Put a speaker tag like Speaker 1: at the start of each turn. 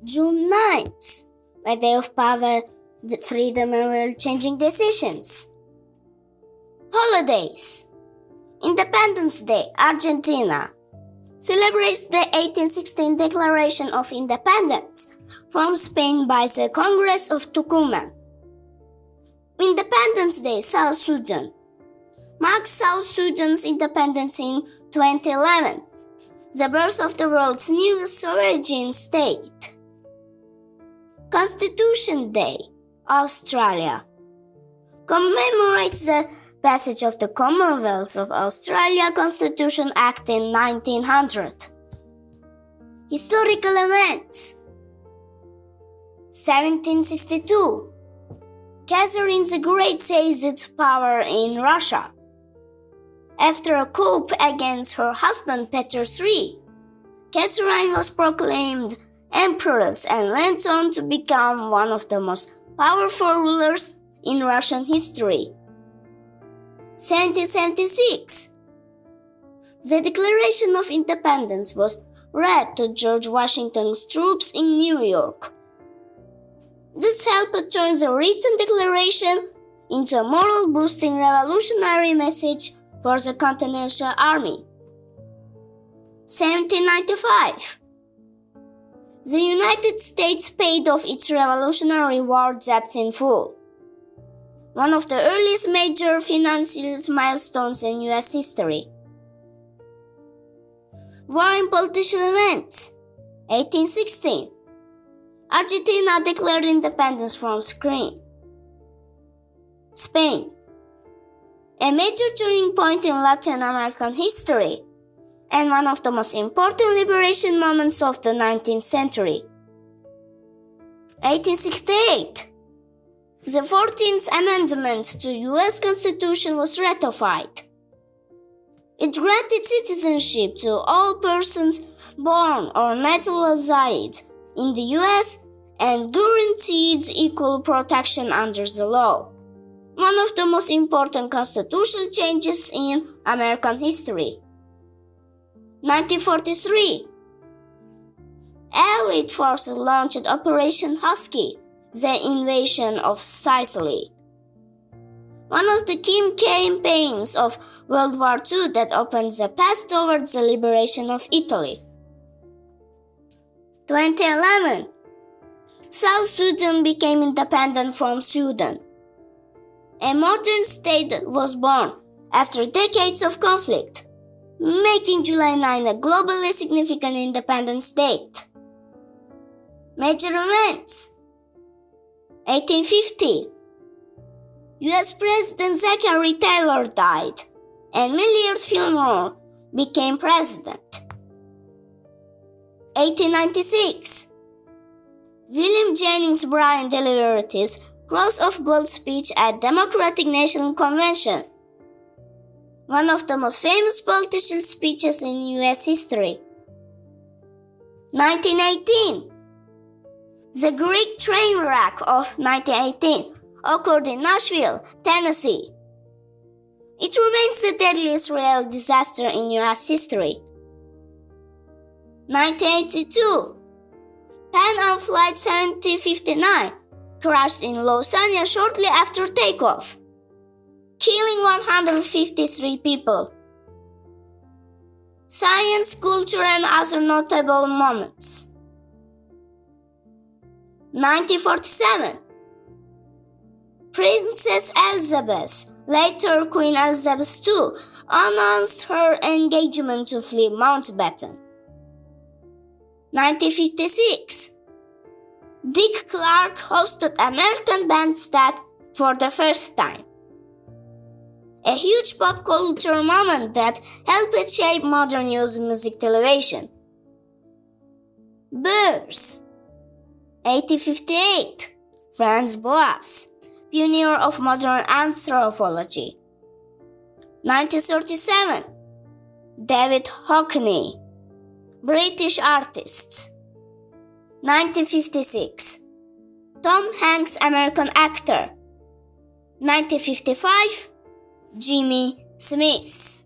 Speaker 1: June 9th, a day of power, freedom, and world-changing decisions. Holidays. Independence Day, Argentina. Celebrates the 1816 Declaration of Independence from Spain by the Congress of Tucumán. Independence Day, South Sudan. Marks South Sudan's independence in 2011, the birth of the world's newest sovereign state. Constitution Day, Australia. Commemorates the passage of the Commonwealth of Australia Constitution Act in 1900. Historical events. 1762. Catherine the Great seized power in Russia. After a coup against her husband Peter III, Catherine was proclaimed empress and went on to become one of the most powerful rulers in Russian history. 1776. The Declaration of Independence was read to George Washington's troops in New York. This helped turn the written declaration into a morale-boosting revolutionary message for the Continental Army. 1795. The United States paid off its Revolutionary War debts in full, one of the earliest major financial milestones in U.S. history. War and political events. 1816. Argentina declared independence from Spain. A major turning point in Latin American history, and one of the most important liberation moments of the 19th century. 1868. The 14th Amendment to U.S. Constitution was ratified. It granted citizenship to all persons born or naturalized in the U.S. and guaranteed equal protection under the law, one of the most important constitutional changes in American history. 1943. Allied forces launched Operation Husky, the invasion of Sicily, one of the key campaigns of World War II that opened the path towards the liberation of Italy. 2011. South Sudan became independent from Sudan. A modern state was born after decades of conflict, making July 9 a globally significant independence date. Major events. 1850. U.S. President Zachary Taylor died, and Millard Fillmore became president. 1896. William Jennings Bryan delivered his Cross of Gold speech at Democratic National Convention, one of the most famous political speeches in U.S. history. 1918. The Greek train wreck of 1918 occurred in Nashville, Tennessee. It remains the deadliest rail disaster in U.S. history. 1982. Pan Am Flight 7059 crashed in Lausanne shortly after takeoff, killing 153 people. Science, culture, and other notable moments. 1947. Princess Elizabeth, later Queen Elizabeth II, announced her engagement to Philip Mountbatten. 1956. Dick Clark hosted American Bandstand for the first time, a huge pop culture moment that helped shape modern youth music television. Birth. 1858. Franz Boas, pioneer of modern anthropology. 1937. David Hockney, British artist. 1956. Tom Hanks, American actor. 1955. Jimmy Smith.